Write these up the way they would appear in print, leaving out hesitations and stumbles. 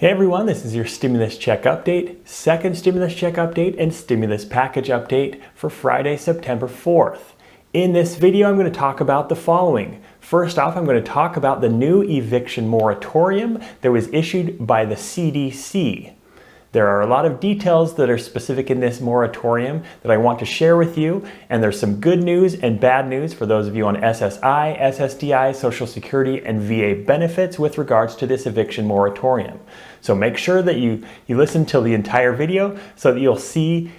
Hey everyone, this is your stimulus check update, second stimulus check update and stimulus package update for Friday, September 4th. In this video, I'm going to talk about the following. First off, I'm going to talk about the new eviction moratorium that was issued by the CDC. There are a lot of details that are specific in this moratorium that I want to share with you, and there's some good news and bad news for those of you on SSI, SSDI, Social Security, and VA benefits with regards to this eviction moratorium. So make sure that you listen till the entire video so that you'll see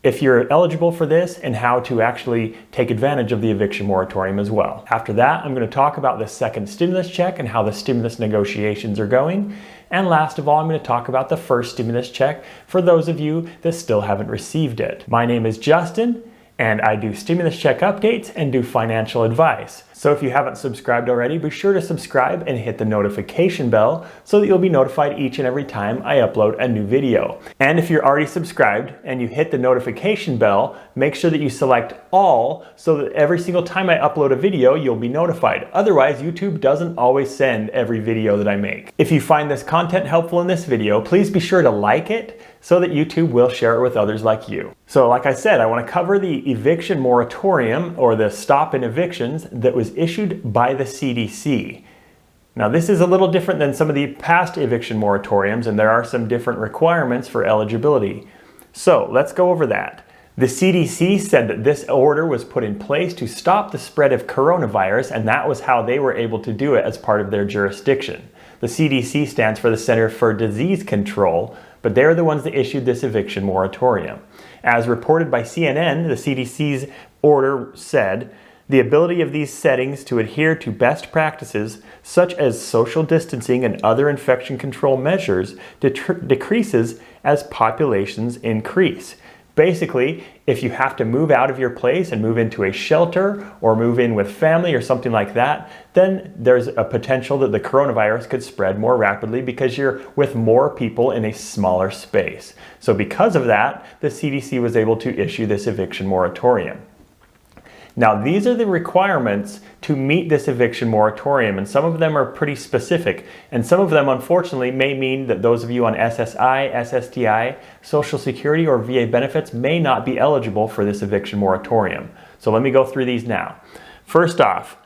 if you're eligible for this and how to actually take advantage of the eviction moratorium as well. After that, I'm going to talk about the second stimulus check and how the stimulus negotiations are going. And last of all, I'm going to talk about the first stimulus check for those of you that still haven't received it. My name is Justin, and I do stimulus check updates and do financial advice. So if you haven't subscribed already, be sure to subscribe and hit the notification bell so that you'll be notified each and every time I upload a new video. And if you're already subscribed and you hit the notification bell, make sure that you select all so that every single time I upload a video, you'll be notified. Otherwise, YouTube doesn't always send every video that I make. If you find this content helpful in this video, please be sure to like it so that YouTube will share it with others like you. So like I said, I want to cover the eviction moratorium, or the stop in evictions, that was issued by the CDC. Now this is a little different than some of the past eviction moratoriums, and there are some different requirements for eligibility. So let's go over that. The CDC said that this order was put in place to stop the spread of coronavirus, and that was how they were able to do it as part of their jurisdiction. The CDC stands for the Center for Disease Control, but they're the ones that issued this eviction moratorium. As reported by CNN, the CDC's order said, "The ability of these settings to adhere to best practices, such as social distancing and other infection control measures, decreases as populations increase." Basically, if you have to move out of your place and move into a shelter or move in with family or something like that, then there's a potential that the coronavirus could spread more rapidly because you're with more people in a smaller space. So because of that, the CDC was able to issue this eviction moratorium. Now, these are the requirements to meet this eviction moratorium, and some of them are pretty specific, and some of them, unfortunately, may mean that those of you on SSI, SSDI, Social Security, or VA benefits may not be eligible for this eviction moratorium. So let me go through these now. First off,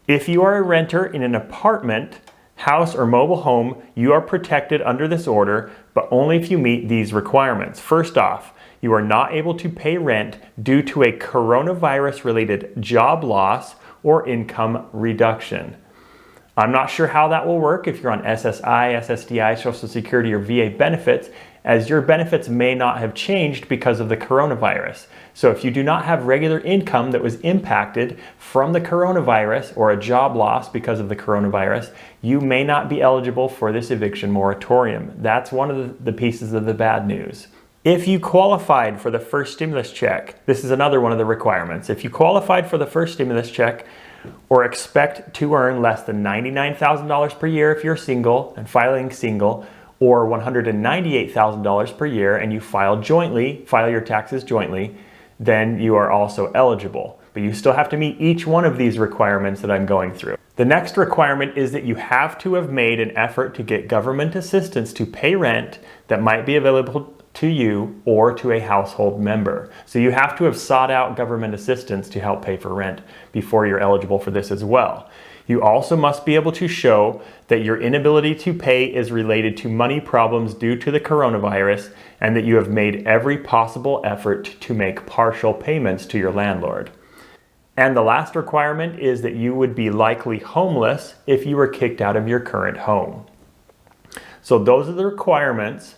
if you are a renter in an apartment, house, or mobile home, you are protected under this order, but only if you meet these requirements. First off, you are not able to pay rent due to a coronavirus-related job loss or income reduction. I'm not sure how that will work if you're on SSI, SSDI, Social Security, or VA benefits, as your benefits may not have changed because of the coronavirus. So if you do not have regular income that was impacted from the coronavirus or a job loss because of the coronavirus, you may not be eligible for this eviction moratorium. That's one of the pieces of the bad news. If you qualified for the first stimulus check, this is another one of the requirements. If you qualified for the first stimulus check or expect to earn less than $99,000 per year if you're single and filing single, or $198,000 per year and you file your taxes jointly, then you are also eligible. But you still have to meet each one of these requirements that I'm going through. The next requirement is that you have to have made an effort to get government assistance to pay rent that might be available to you or to a household member. So you have to have sought out government assistance to help pay for rent before you're eligible for this as well. You also must be able to show that your inability to pay is related to money problems due to the coronavirus, and that you have made every possible effort to make partial payments to your landlord. And the last requirement is that you would be likely homeless if you were kicked out of your current home. So those are the requirements.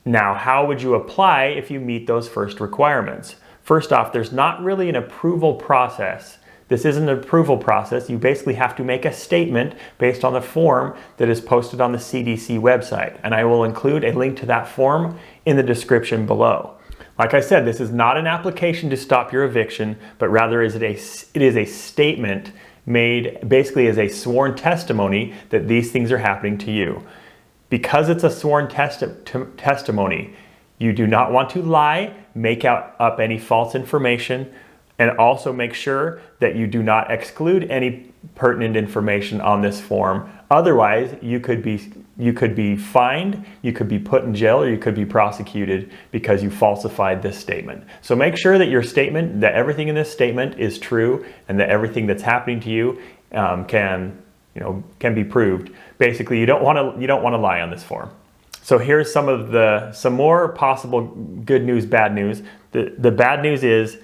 Now, how would you apply if you meet those first requirements? First off, there's not really an approval process. This isn't an approval process. You basically have to make a statement based on the form that is posted on the CDC website. And I will include a link to that form in the description below. Like I said, this is not an application to stop your eviction, but rather it is a statement made basically as a sworn testimony that these things are happening to you. Because it's a sworn testimony, you do not want to lie, make up any false information, and also make sure that you do not exclude any pertinent information on this form Otherwise, you could be fined, you could be put in jail, or you could be prosecuted because you falsified this statement. So make sure that your statement, that everything in this statement is true, and that everything that's happening to you can be proved. Basically, you don't want to lie on this form. So here's some more possible good news, bad news. The bad news is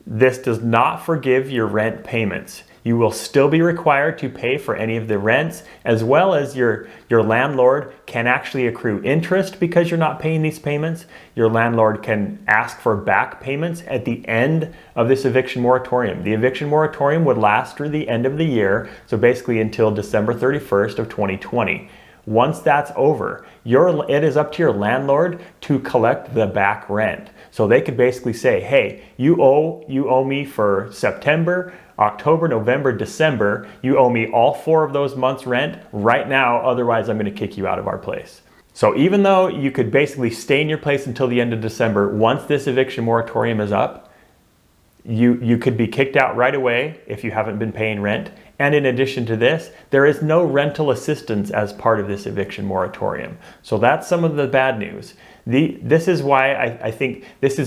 this does not forgive your rent payments. You will still be required to pay for any of the rents, as well as your landlord can actually accrue interest because you're not paying these payments. Your landlord can ask for back payments at the end of this eviction moratorium. The eviction moratorium would last through the end of the year, so basically until December 31st of 2020. Once that's over, it is up to your landlord to collect the back rent. So they could basically say, hey, you owe me for September, October, November, December. You owe me all 4 of those months' rent right now, otherwise I'm going to kick you out of our place. So even though you could basically stay in your place until the end of December, once this eviction moratorium is up, you could be kicked out right away if you haven't been paying rent. And in addition to this, there is no rental assistance as part of this eviction moratorium. So that's some of the bad news. This is why I think this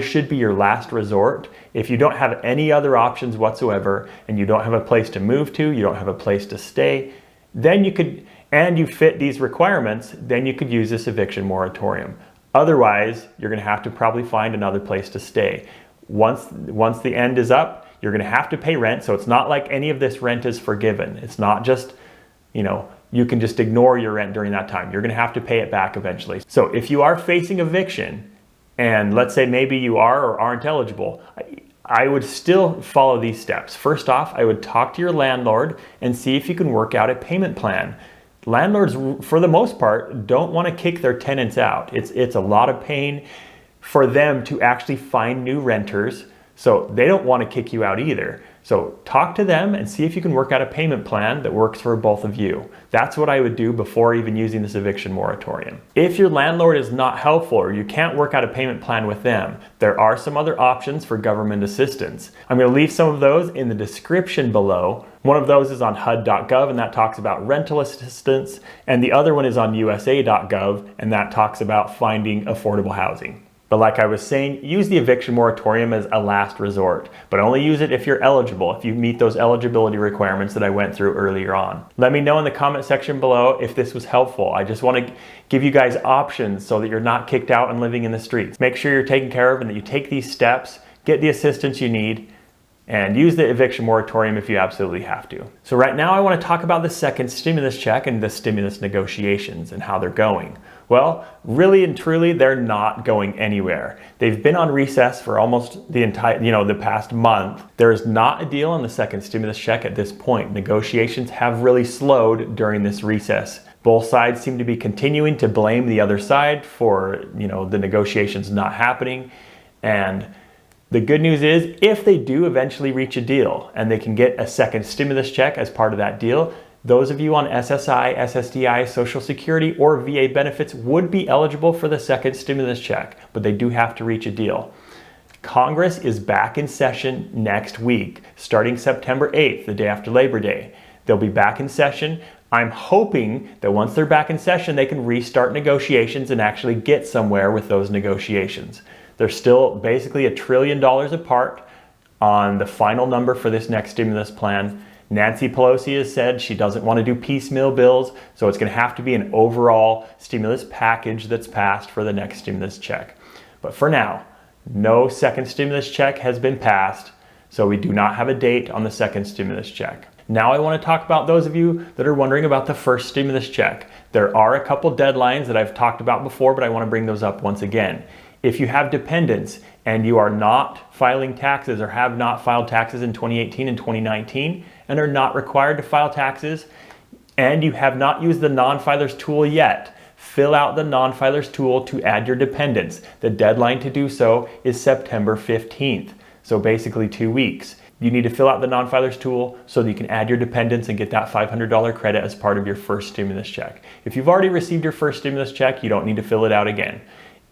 should be your last resort. If you don't have any other options whatsoever, and you don't have a place to move to, you don't have a place to stay, then you fit these requirements, then you could use this eviction moratorium. Otherwise, you're going to have to probably find another place to stay. Once the end is up, you're going to have to pay rent. So it's not like any of this rent is forgiven. It's not just, you can just ignore your rent during that time. You're going to have to pay it back eventually. So if you are facing eviction, and let's say maybe you are or aren't eligible, I would still follow these steps. First off, I would talk to your landlord and see if you can work out a payment plan. Landlords, for the most part, don't want to kick their tenants out. It's a lot of pain for them to actually find new renters, so they don't want to kick you out either. So talk to them and see if you can work out a payment plan that works for both of you. That's what I would do before even using this eviction moratorium. If your landlord is not helpful or you can't work out a payment plan with them, there are some other options for government assistance. I'm going to leave some of those in the description below. One of those is on HUD.gov, and that talks about rental assistance, and the other one is on USA.gov, and that talks about finding affordable housing. But like I was saying, use the eviction moratorium as a last resort, but only use it if you're eligible, if you meet those eligibility requirements that I went through earlier on. Let me know in the comment section below if this was helpful. I just want to give you guys options so that you're not kicked out and living in the streets. Make sure you're taken care of and that you take these steps, get the assistance you need, and use the eviction moratorium if you absolutely have to. So right now I want to talk about the second stimulus check and the stimulus negotiations and how they're going. Well, really and truly, they're not going anywhere. They've been on recess for almost the past month. There is not a deal on the second stimulus check at this point. Negotiations have really slowed during this recess. Both sides seem to be continuing to blame the other side for, the negotiations not happening. And the good news is, if they do eventually reach a deal and they can get a second stimulus check as part of that deal, those of you on SSI, SSDI, Social Security, or VA benefits would be eligible for the second stimulus check, but they do have to reach a deal. Congress is back in session next week, starting September 8th, the day after Labor Day. They'll be back in session. I'm hoping that once they're back in session, they can restart negotiations and actually get somewhere with those negotiations. They're still basically $1 trillion apart on the final number for this next stimulus plan. Nancy Pelosi has said she doesn't want to do piecemeal bills, so it's going to have to be an overall stimulus package that's passed for the next stimulus check. But for now, no second stimulus check has been passed, so we do not have a date on the second stimulus check. Now I want to talk about those of you that are wondering about the first stimulus check. There are a couple deadlines that I've talked about before, but I want to bring those up once again. If you have dependents and you are not filing taxes or have not filed taxes in 2018 and 2019 and are not required to file taxes, and you have not used the non-filers tool yet, fill out the non-filers tool to add your dependents. The deadline to do so is September 15th, so basically 2 weeks. You need to fill out the non-filers tool so that you can add your dependents and get that $500 credit as part of your first stimulus check. If you've already received your first stimulus check, you don't need to fill it out again.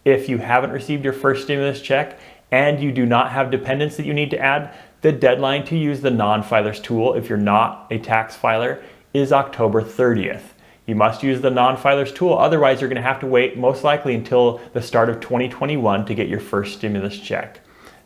If you haven't received your first stimulus check and you do not have dependents that you need to add, the deadline to use the non-filers tool, if you're not a tax filer, is October 30th. You must use the non-filers tool, otherwise you're going to have to wait most likely until the start of 2021 to get your first stimulus check.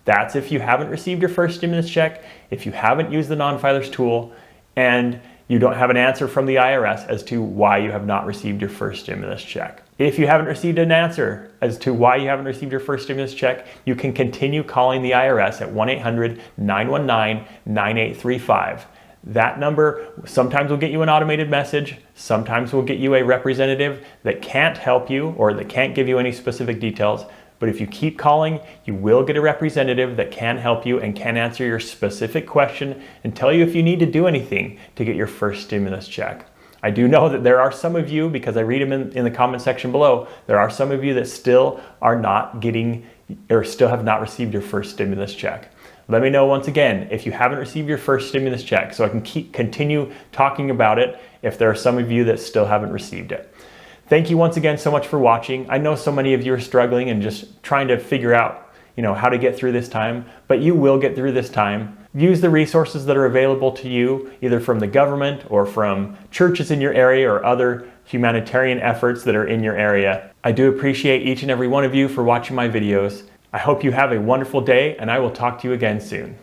That's if you haven't received your first stimulus check, if you haven't used the non-filers tool, and you don't have an answer from the IRS as to why you have not received your first stimulus check. If you haven't received an answer as to why you haven't received your first stimulus check, you can continue calling the IRS at 1-800-919-9835. That number sometimes will get you an automated message, sometimes will get you a representative that can't help you or that can't give you any specific details. But if you keep calling, you will get a representative that can help you and can answer your specific question and tell you if you need to do anything to get your first stimulus check. I do know that there are some of you, because I read them in the comment section below, there are some of you that still are not getting or still have not received your first stimulus check. Let me know once again if you haven't received your first stimulus check so I can continue talking about it if there are some of you that still haven't received it. Thank you once again so much for watching. I know so many of you are struggling and just trying to figure out, how to get through this time, but you will get through this time. Use the resources that are available to you, either from the government or from churches in your area or other humanitarian efforts that are in your area. I do appreciate each and every one of you for watching my videos. I hope you have a wonderful day, and I will talk to you again soon.